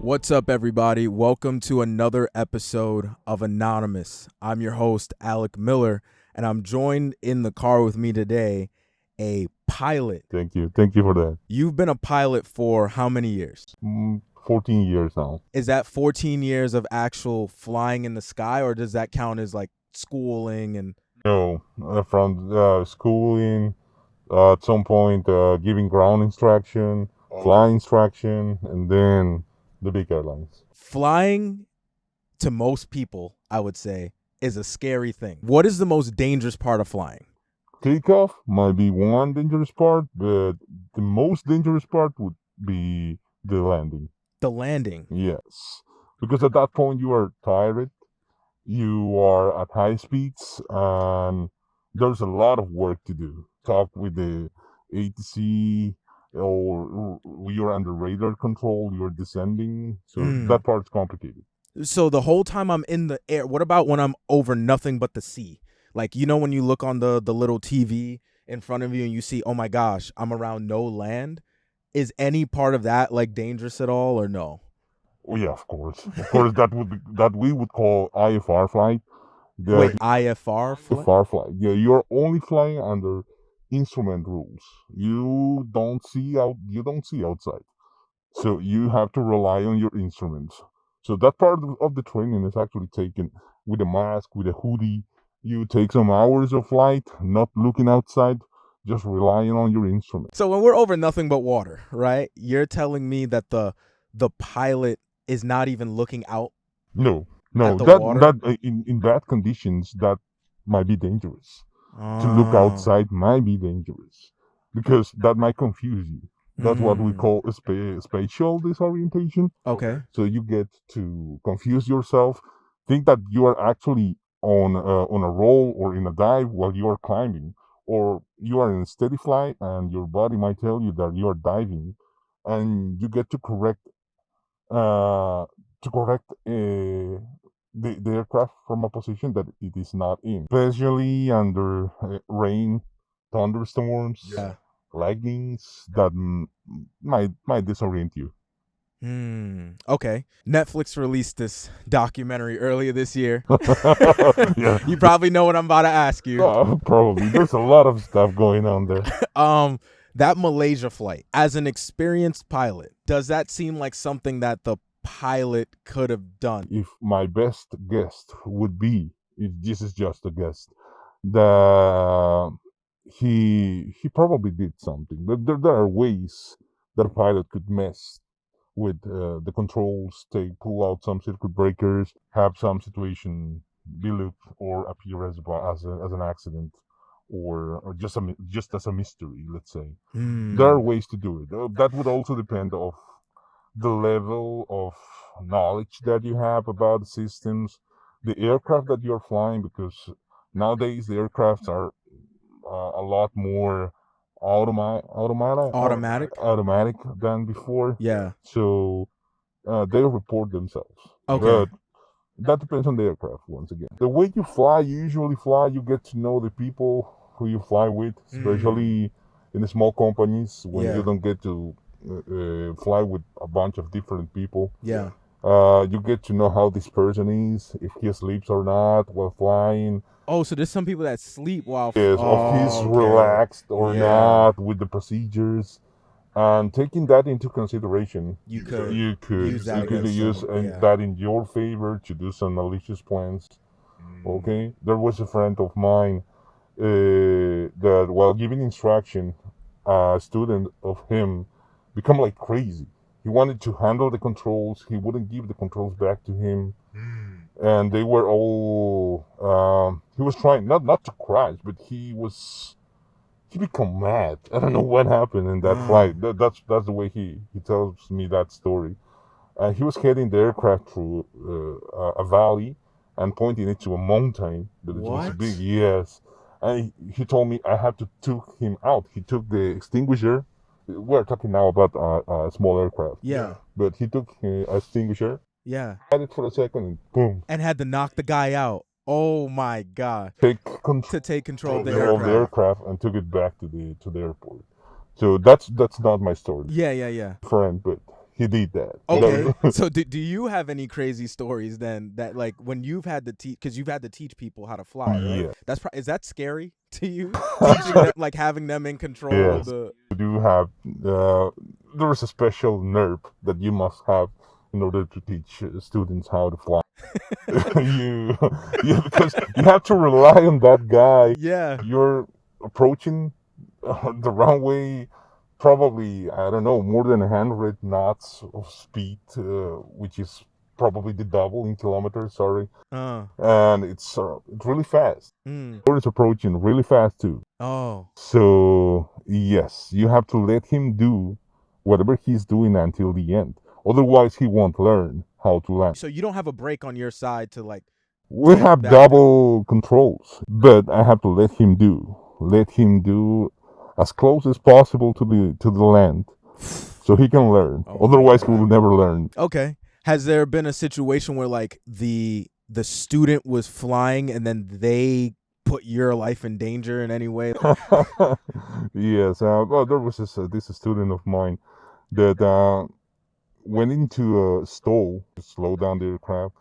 What's up, everybody? Welcome to another episode of Anonymous. I'm your host, Alec Miller, and I'm joined in the car with me today, a pilot. Thank you. Thank you for that. You've been a pilot for how many years? 14 years now. Is that 14 years of actual flying in the sky, or does that count as like schooling and... No, from schooling, at some point giving ground instruction, flying instruction, and then the big airlines. Flying, to most people, I would say, is a scary thing. What is the most dangerous part of flying? Takeoff might be one dangerous part, but the most dangerous part would be the landing. The landing. Yes, because at that point you are tired, you are at high speeds, and there's a lot of work to do. Talk with the ATC, or you're under radar control, you're descending, so that part's complicated. So the whole time I'm in the air, what about when I'm over nothing but the sea? Like, you know, when you look on the little TV in front of you and you see, oh my gosh, I'm around no land. Is any part of that like dangerous at all, or no? Oh yeah, of course. That we would call IFR flight. Wait, IFR flight? IFR flight. Yeah, you're only flying under instrument rules. You don't see outside. So you have to rely on your instruments. So that part of the training is actually taken with a mask, with a hoodie. You take some hours of flight, not looking outside, just relying on your instruments. So when we're over nothing but water, right? You're telling me that the pilot is not even looking out? No. At the water? That in bad conditions that might be dangerous. To look outside might be dangerous because that might confuse you. That's what we call a spatial disorientation. Okay. So you get to confuse yourself, think that you are actually on a roll or in a dive while you are climbing, or you are in a steady flight and your body might tell you that you are diving, and you get to correct the aircraft from a position that it is not in, especially under rain, thunderstorms. Yeah. Lightnings that might disorient you. Okay. Netflix released this documentary earlier this year. Yeah. You probably know what I'm about to ask you. Probably. There's a lot of stuff going on there. That Malaysia flight, as an experienced pilot, does that seem like something that the pilot could have done? If my best guess would be, if this is just a guess, he probably did something. But there are ways that a pilot could mess with the controls, pull out some circuit breakers, have some situation be looked or appear as an accident, or just as a mystery, let's say. There are ways to do it. That would also depend of the level of knowledge that you have about the systems, the aircraft that you're flying, because nowadays the aircrafts are a lot more automatic than before. Yeah. So they report themselves. Okay. But that depends on the aircraft once again. The way you fly, you get to know the people who you fly with, especially in the small companies when you don't get to fly with a bunch of different people. Yeah. You get to know how this person is, if he sleeps or not while flying. Oh, so there's some people that sleep while... Yes, if he's relaxed or not with the procedures. And taking that into consideration, you could use that in your favor to do some malicious plans. Okay? There was a friend of mine that while giving instruction, a student of him become like crazy. He wanted to handle the controls. He wouldn't give the controls back to him. And they were all... he was trying not to crash, but he became mad. I don't know what happened in that flight. That's the way he tells me that story. He was heading the aircraft through a valley and pointing it to a mountain. But it was big. Yes. And he told me I had to took him out. He took the extinguisher. We're talking now about a small aircraft. Yeah. But he took an extinguisher. Yeah. Had it for a second and boom. And had to knock the guy out. Oh my God. Take control of the aircraft and took it back to the airport. So that's not my story. Yeah. Friend, but he did that. Okay. So do you have any crazy stories then that like when you've had to teach, because you've had to teach people how to fly, right? Yeah. Is that scary to you? Teaching them, like having them in control of the. You do have there is a special nerve that you must have in order to teach students how to fly. Because you have to rely on that guy. Yeah. You're approaching the runway, probably, I don't know, more than 100 knots of speed, which is probably the double in kilometers, sorry. And it's really fast. It's approaching really fast too. Oh. So, yes, you have to let him do whatever he's doing until the end. Otherwise, he won't learn how to land. So you don't have a brake on your side to like. We have double controls, but I have to let him do as close as possible to the land, so he can learn. Otherwise, he will never learn. Okay. Has there been a situation where like the student was flying and then they put your life in danger in any way? Yes. Well, there was this student of mine that went into a stall to slow down the aircraft,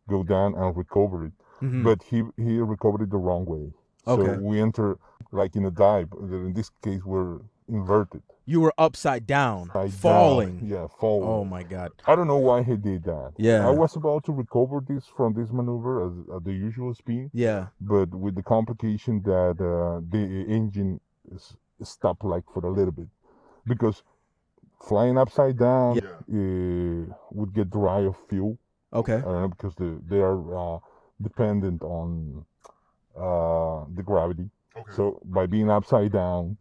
go down and recover it. But he recovered it the wrong way. So we enter like in a dive. In this case, we're inverted. You were upside down, falling. Yeah, falling. Oh my God. I don't know why he did that. Yeah. I was about to recover this from this maneuver at the usual speed. Yeah. But with the complication that the engine stopped like for a little bit, because flying upside down would get dry of fuel. Okay. Because they are dependent on the gravity. So by being upside down,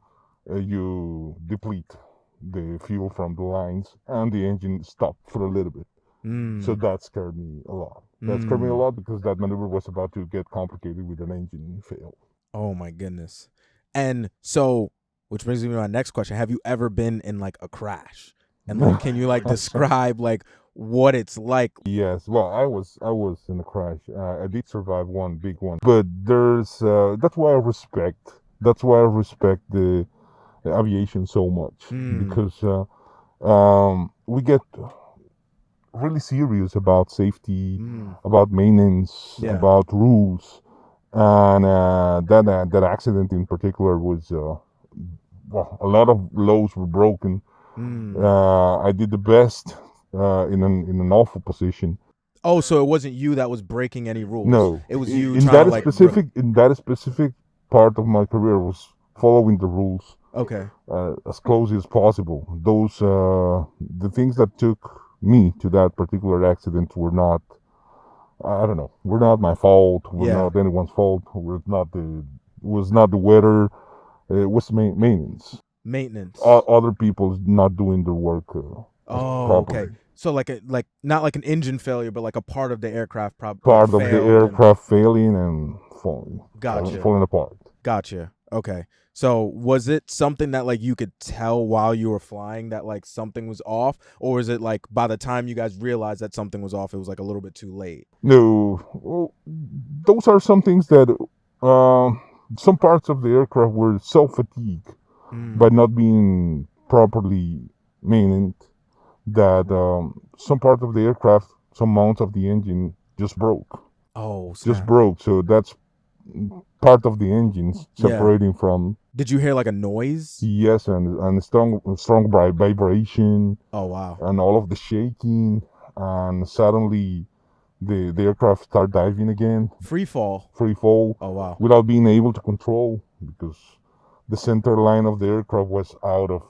you deplete the fuel from the lines, and the engine stopped for a little bit. So that scared me a lot. Because that maneuver was about to get complicated with an engine fail. Oh my goodness. And so, which brings me to my next question: have you ever been in like a crash? And like, can you like describe like what it's like? Yes. Well, I was in a crash. I did survive one big one, but there's that's why I respect the aviation so much, because we get really serious about safety, about maintenance, about rules, and that accident in particular was a lot of laws were broken. I did the best in an awful position. Oh, so it wasn't you that was breaking any rules? No, it was you. In that specific part of my career was following the rules. Okay. As close as possible. Those the things that took me to that particular accident were not, I don't know, were not my fault. Were not anyone's fault. Was not the weather. It was maintenance. Other people not doing their work. Properly. Okay. So like not like an engine failure, but like a part of the aircraft failing and falling apart. Gotcha. Okay. So was it something that like you could tell while you were flying that like something was off, or is it like by the time you guys realized that something was off, it was like a little bit too late? No, well, those are some things that some parts of the aircraft were so fatigued by not being properly maintained that some part of the aircraft, some mounts of the engine just broke. Oh, snap. Just broke. So that's part of the engines separating from. Did you hear like a noise? Yes, and strong vibration. Oh wow! And all of the shaking, and suddenly the aircraft start diving again. Free fall. Oh wow! Without being able to control, because the center line of the aircraft was out of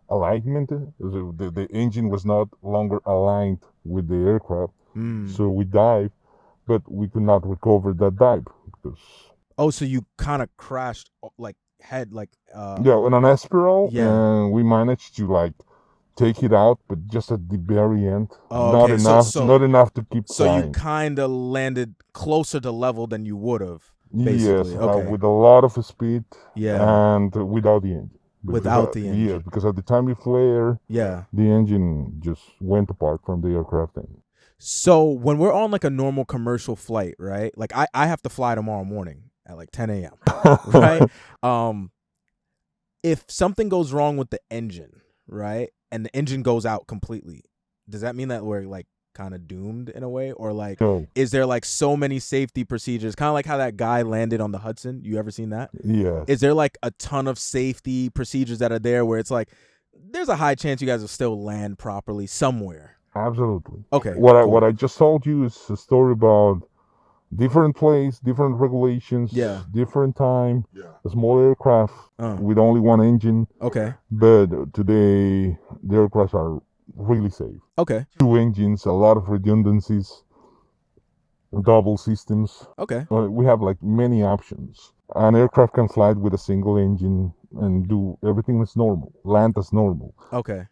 alignment. The engine was not longer aligned with the aircraft, so we dived, but we could not recover that dive because. Oh, so you kind of crashed like head like. In an espiral, and we managed to like take it out, but just at the very end. Oh, okay. Not enough to keep. So flying. You kind of landed closer to level than you would have. Basically. Yes, with a lot of speed. Yeah. And without the engine. Without the engine. Yeah, because at the time you flare, the engine just went apart from the aircraft engine. So when we're on like a normal commercial flight, right? Like I have to fly tomorrow morning at like 10 a.m. right? If something goes wrong with the engine, right, and the engine goes out completely, does that mean that we're like kind of doomed in a way, or like No. is there like so many safety procedures, kind of like how that guy landed on the Hudson? You ever seen that? Yes. Is there like a ton of safety procedures that are there where it's like there's a high chance you guys will still land properly somewhere? Absolutely. Okay. What I just told you is a story about different place, different regulations, different time, a small aircraft with only one engine. Okay. But today, the aircrafts are really safe. Okay. 2 engines, a lot of redundancies, double systems. Okay. We have like many options. An aircraft can fly with a single engine and do everything as normal, land as normal. Okay.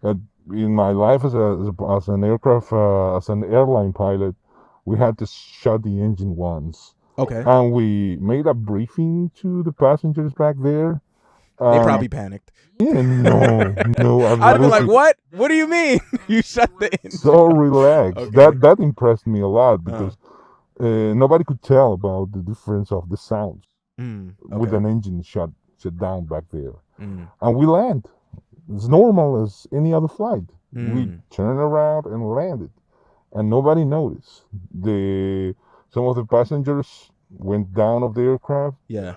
In my life as an aircraft, as an airline pilot, we had to shut the engine once. Okay. And we made a briefing to the passengers back there. They probably panicked. Yeah, no. I'd have been like, what? What do you mean? You shut the engine? So relaxed. Okay. That impressed me a lot because nobody could tell about the difference of the sounds with an engine shut down back there. And we land as normal as any other flight. We turned around and landed, and nobody noticed. Some of the passengers went down of the aircraft. Yeah.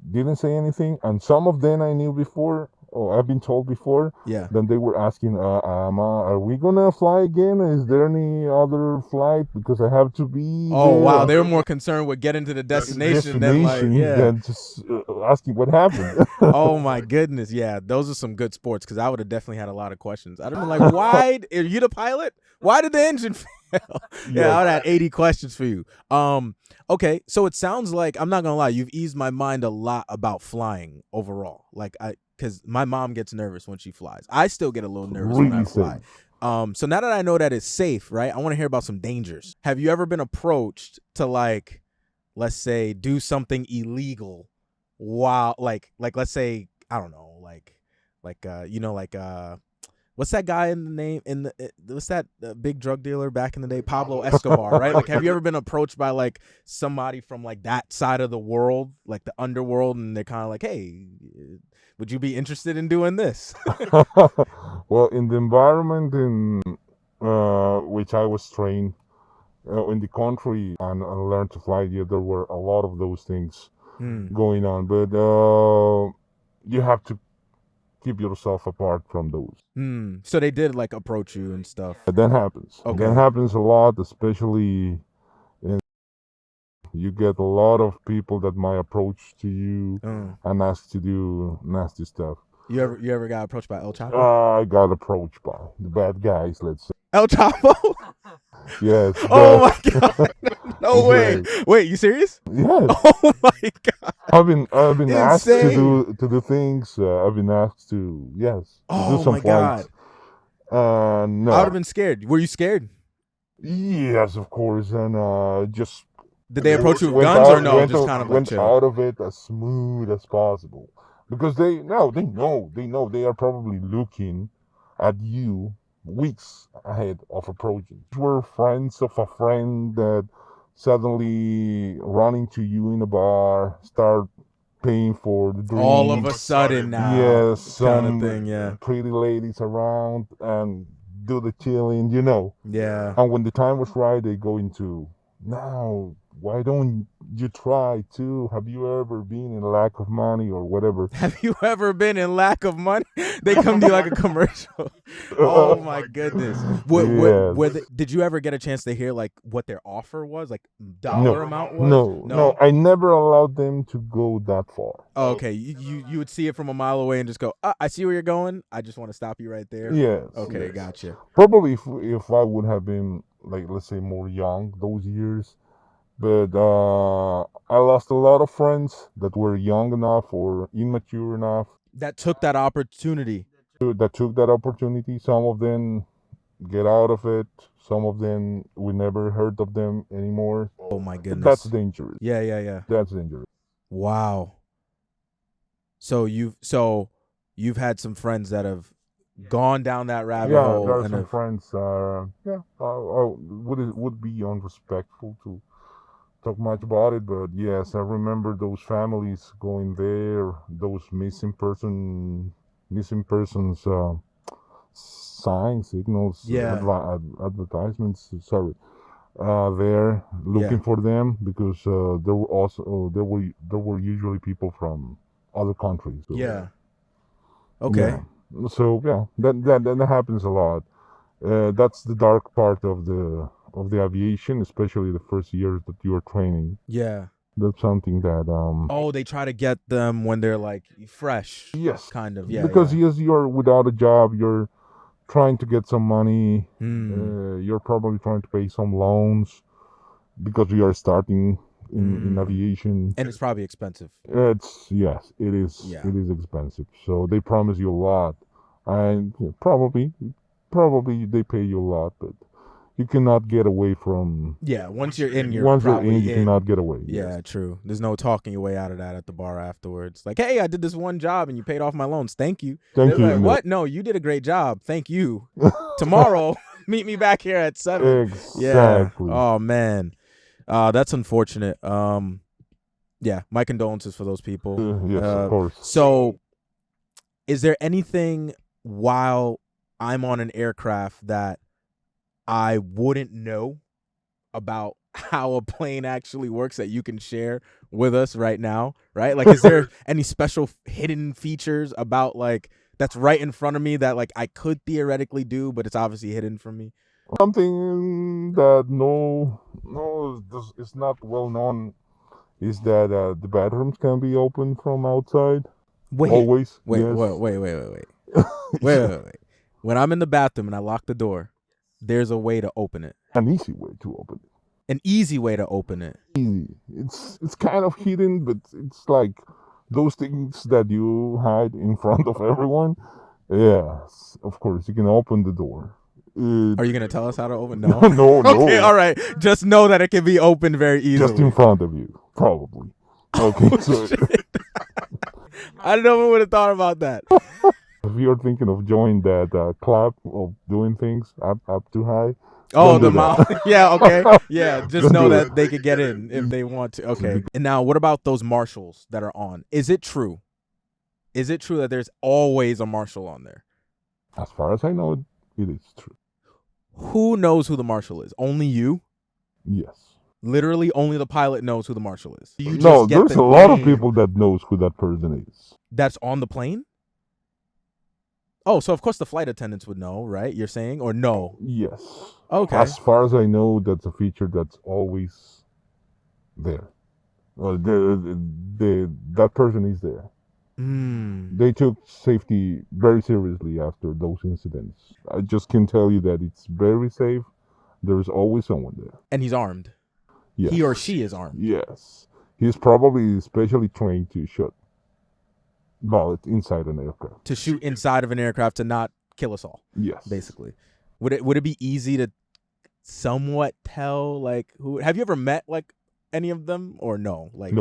Didn't say anything, and some of them I knew before, or I've been told before. Yeah. Then they were asking, are we gonna fly again? Is there any other flight? Because I have to be. Oh there. Wow, they were more concerned with getting to the destination than just asking what happened. Oh my goodness, yeah, those are some good sports because I would have definitely had a lot of questions. I'd have been like, why are you the pilot? Why did the engine fail? Yeah, I would have had 80 questions for you. Okay, so it sounds like, I'm not gonna lie, you've eased my mind a lot about flying overall. Like because my mom gets nervous when she flies. I still get a little nervous when I fly. So now that I know that it's safe, right, I want to hear about some dangers. Have you ever been approached to, like, let's say, do something illegal while, like let's say, I don't know, what's that guy what's that big drug dealer back in the day, Pablo Escobar, right? Like, have you ever been approached by like somebody from like that side of the world, like the underworld, and they're kind of like, hey, would you be interested in doing this? Well, in the environment in which I was trained in the country and learned to fly, there were a lot of those things going on. But you have to keep yourself apart from those. So they did like approach you and stuff. That happens. Okay. That happens a lot, especially you get a lot of people that might approach to you and ask to do nasty stuff. You ever got approached by El Chapo? I got approached by the bad guys, let's say. El Chapo? Yes. Oh my God! No way! Wait, you serious? Yes. Oh my God! I've been asked to do things. I've been asked to do some flights. No. I would have been scared. Were you scared? Yes, of course. And just. Did they approach you with guns or no? Just kind of went out of it as smooth as possible, because they know they are probably looking at you weeks ahead of approaching. We're friends of a friend that suddenly run into you in a bar, start paying for the drinks. All of a sudden now. Yes, some kind of thing, yeah. Pretty ladies around and do the chilling, Yeah. And when the time was right, they go into, now, why don't you try too? Have you ever been in lack of money or whatever? Have you ever been in lack of money? They come to you like a commercial. Oh my goodness. Did you ever get a chance to hear like what their offer was, like dollar amount was? No. I never allowed them to go that far. Oh, okay. You would see it from a mile away and just go, I see where you're going. I just want to stop you right there. Yes. Okay, gotcha. Probably if I would have been, like, let's say, more young those years. But I lost a lot of friends that were young enough or immature enough. That took that opportunity. Some of them get out of it. Some of them, we never heard of them anymore. Oh my goodness. That's dangerous. Yeah. That's dangerous. Wow. So you've had some friends that have gone down that rabbit hole. Yeah, there are some friends. Would be unrespectful to talk much about it, but yes, I remember those families going there, those missing persons signs, signals, advertisements. Sorry, there looking for them because there were usually people from other countries. So, Okay. Yeah. So that happens a lot. That's the dark part of the aviation, especially the first years that you are training. Yeah. That's something that they try to get them when they're like fresh. Yes. Kind of. Yeah. Because yes, you're without a job, you're trying to get some money. You're probably trying to pay some loans because you are starting in aviation, and it's probably expensive. It is. Yeah. It is expensive. So they promise you a lot, and probably they pay you a lot, but you cannot get away from. Yeah, once you're in, you cannot get away. Yeah, true. There's no talking your way out of that at the bar afterwards. Like, hey, I did this one job and you paid off my loans. Thank you. Thank you. Like, what? No, you did a great job. Thank you. Tomorrow, meet me back here at 7. Exactly. Yeah. Oh man, that's unfortunate. Yeah, my condolences for those people. Yes, of course. So, is there anything while I'm on an aircraft that I wouldn't know about how a plane actually works that you can share with us right now, right? Like, is there any special hidden features about, like, that's right in front of me that, like, I could theoretically do, but it's obviously hidden from me? Something that it's not well known is that the bathrooms can be opened from outside. Always. Wait. Yes. Wait. When I'm in the bathroom and I lock the door, there's a way to open it. An easy way to open it. An easy way to open it. Easy. It's kind of hidden, but it's like those things that you hide in front of everyone. Yes, of course, you can open the door. Are you gonna tell us how to open? No. No. Okay, all right. Just know that it can be opened very easily. Just in front of you, probably. Okay. I never would have thought about that. If you're thinking of joining that club of doing things up too high. Oh, the mouth. Yeah, okay. Yeah, just know that they could get in if they want to. Okay. And now, what about those marshals that are on? Is it true? Is it true that there's always a marshal on there? As far as I know, it is true. Who knows who the marshal is? Only you? Yes. Literally, only the pilot knows who the marshal is. No, there's a lot of people that knows who that person is. That's on the plane? Oh, so of course the flight attendants would know, right? You're saying, or no? Yes. Okay. As far as I know, that's a feature that's always there. That person is there. They took safety very seriously after those incidents. I just can tell you that it's very safe. There's always someone there. And he's armed. Yes. He or she is armed. Yes. He's probably specially trained to shoot bullet inside an aircraft. To shoot inside of an aircraft to not kill us all. Yes. Basically. Would it be easy to somewhat tell, like, who? Have you ever met, like, any of them or no? Like,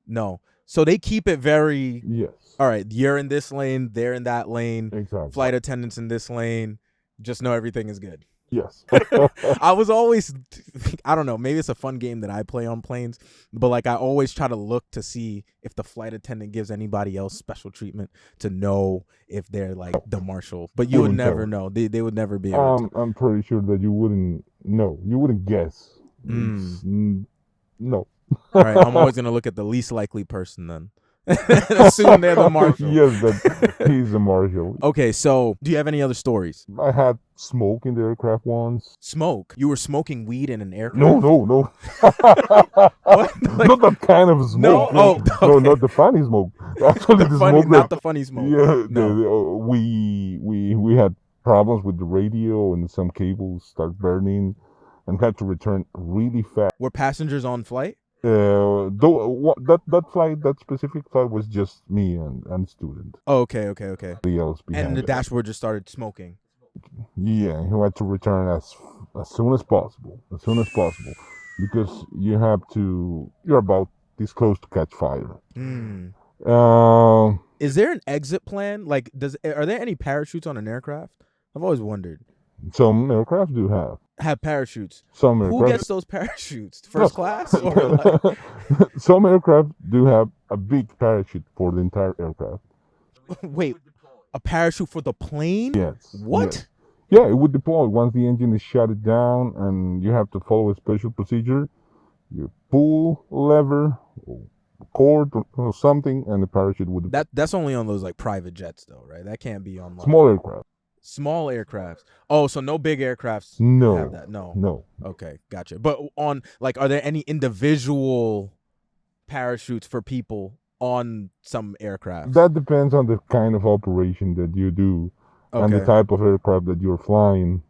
no. So they keep it very. Yes. All right, you're in this lane, they're in that lane. Exactly. Flight attendants in this lane. Just know everything is good. Yes. I was always, I don't know, maybe it's a fun game that I play on planes, but like I always try to look to see if the flight attendant gives anybody else special treatment to know if they're like the marshal. But you would never know. They would never be able to. I'm pretty sure that you wouldn't know. You wouldn't guess. No. All right, I'm always going to look at the least likely person then. Assume they're the marshal. Yes, that he's the marshal. Okay, so do you have any other stories? I had smoke in the aircraft once. Smoke? You were smoking weed in an aircraft? No. What? Like, not that kind of smoke. No, not the funny smoke. Actually, the smoke not the funny smoke. Yeah, no. We had problems with the radio and some cables start burning, and had to return really fast. Were passengers on flight? That specific flight was just me and student. Oh, okay. Nobody else behind and the us. dashboard just started smoking. Yeah, he had to return as soon as possible, because you're about this close to catch fire. Is there an exit plan? Like, are there any parachutes on an aircraft? I've always wondered. Some aircraft do have parachutes. Some aircraft. Who gets those parachutes? First class? Or like... Some aircraft do have a big parachute for the entire aircraft. Wait, A parachute for the plane? Yes. What? Yes. Yeah, it would deploy once the engine is shut down, and you have to follow a special procedure. You pull a lever, or cord, or something, and the parachute would deploy. That's only on those like private jets, though, right? That can't be on small aircraft. Small aircrafts. Oh, so no big aircrafts have that? No. Okay, gotcha. But on like, are there any individual parachutes for people on some aircrafts? That depends on the kind of operation that you do and the type of aircraft that you're flying.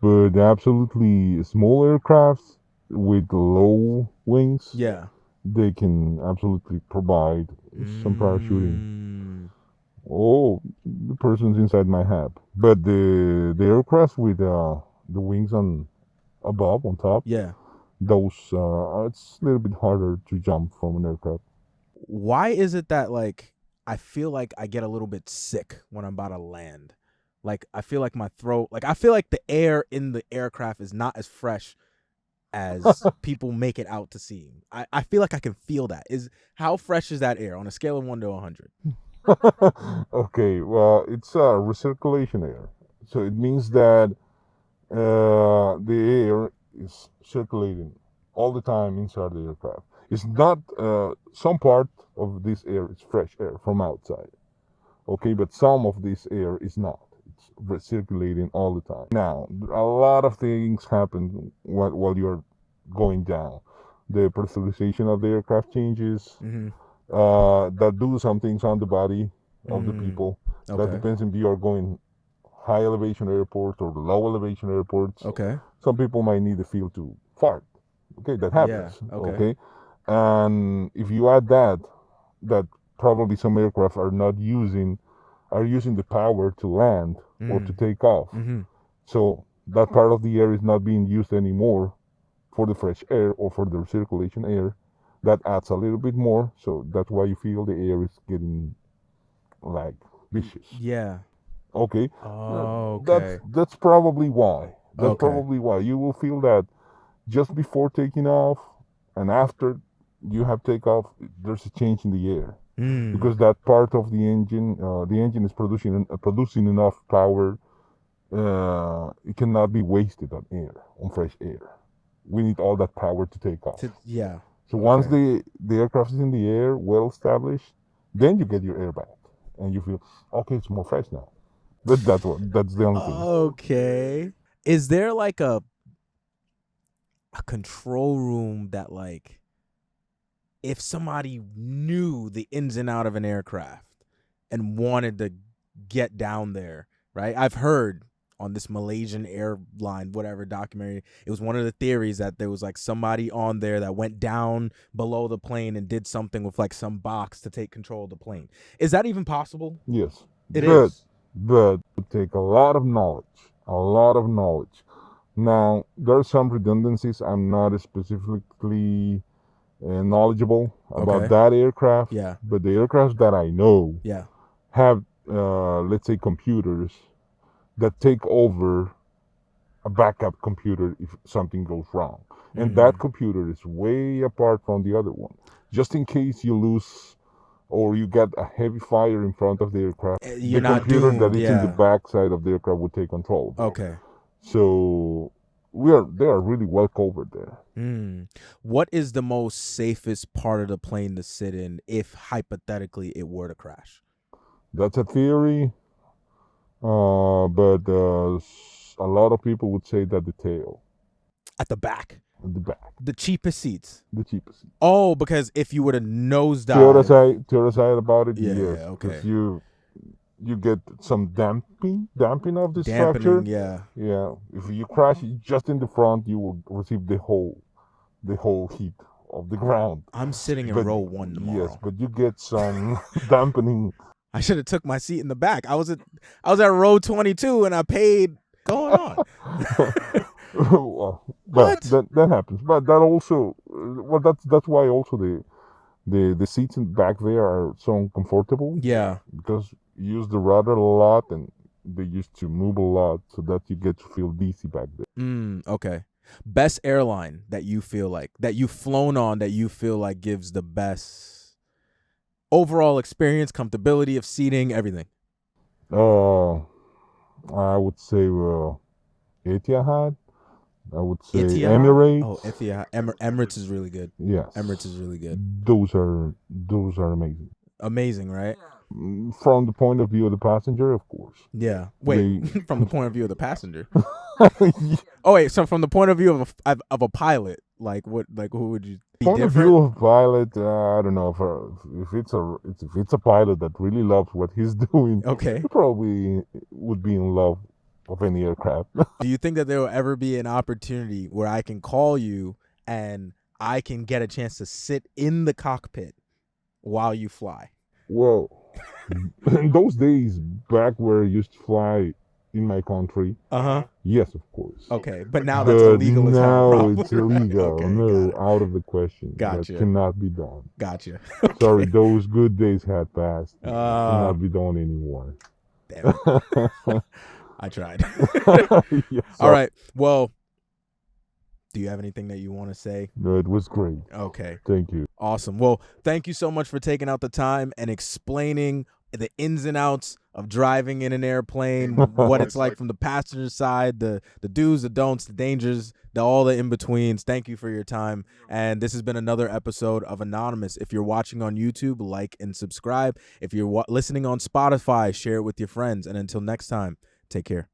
But absolutely small aircrafts with low wings, they can absolutely provide some parachuting. Oh, the person's inside my hat. But the aircraft with the wings on top, those it's a little bit harder to jump from an aircraft. Why is it that like I feel like I get a little bit sick when I'm about to land? Like I feel like my throat, like I feel like the air in the aircraft is not as fresh as people make it out to seem. I feel like I can feel that. How fresh is that air on a scale of 1 to 100? Okay, well, it's recirculation air. So it means that the air is circulating all the time inside the aircraft. It's not, some part of this air is fresh air from outside. Okay, but some of this air is not. It's recirculating all the time. Now, a lot of things happen while you're going down. The pressurization of the aircraft changes. That do some things on the body of the people. That depends if you are going high elevation airports or low elevation airports. Some people might need the fuel to fart. Okay, that happens. Okay. And if you add that probably some aircraft are using the power to land or to take off. So that part of the air is not being used anymore for the fresh air or for the circulation air. That adds a little bit more, so that's why you feel the air is getting like vicious. Okay. That's probably why. Probably why you will feel that just before taking off and after you have takeoff, there's a change in the air because that part of the engine is producing enough power. It cannot be wasted on fresh air. We need all that power to take off. So once the aircraft is in the air, well established, then you get your air back, and you feel okay. It's more fresh now. But that's the only thing. Okay. Is there like a control room that like, if somebody knew the ins and out of an aircraft and wanted to get down there, right? I've heard on this Malaysian airline, whatever documentary, it was one of the theories that there was like somebody on there that went down below the plane and did something with like some box to take control of the plane. Is that even possible? Yes. It is. But it would take a lot of knowledge. Now, there are some redundancies. I'm not specifically knowledgeable about that aircraft. But the aircraft that I know have, let's say, computers that take over a backup computer if something goes wrong. And that computer is way apart from the other one. Just in case you lose or you get a heavy fire in front of the aircraft, the computer that is in the back side of the aircraft will take control. So they are really well covered there. What is the most safest part of the plane to sit in if hypothetically it were to crash? That's a theory. But a lot of people would say that the tail. At the back? At the back. The cheapest seats? The cheapest seats. Oh, because if you were to nosedive. Theorize about it, yes. Okay. Because you get some damping of the structure. Yeah. If you crash just in the front, you will receive the whole heat of the ground. I'm sitting in row 1 tomorrow. Yes, but you get some dampening. I should have took my seat in the back. I was at row 22 and I paid. Going on. Well, but that happens. But that also, that's why also the seats in the back there are so uncomfortable. Yeah. Because you use the rudder a lot and they used to move a lot, so that you get to feel dizzy back there. Okay. Best airline that you feel like, that you've flown on, that you feel like gives the best overall experience, comfortability of seating, everything? I would say Etihad. I would say Etihad? Emirates. Oh, Etihad. Emirates is really good. Yes. Emirates is really good. Those are amazing. Amazing, right? From the point of view of the passenger, of course. Yeah. Wait, from the point of view of the passenger. Oh wait, so from the point of view of a pilot, like what? Like who would you? Point of view of pilot, I don't know if it's a pilot that really loves what he's doing. Okay. He probably would be in love of any aircraft. Do you think that there will ever be an opportunity where I can call you and I can get a chance to sit in the cockpit while you fly? Well, in those days, back where I used to fly in my country, yes, of course. Okay, but now that's illegal as hell. Now it's illegal. Okay, no, out of the question. Gotcha. That cannot be done. Gotcha. Okay. Sorry, those good days had passed. Cannot be done anymore. Damn it. I tried. Yes, all right. Well, do you have anything that you want to say? No, it was great. Okay. Thank you. Awesome. Well, thank you so much for taking out the time and explaining the ins and outs of driving in an airplane, what it's like from the passenger side, the do's, the don'ts, the dangers, all the in-betweens. Thank you for your time. And this has been another episode of Anonymous. If you're watching on YouTube, like and subscribe. If you're listening on Spotify, share it with your friends. And until next time, take care.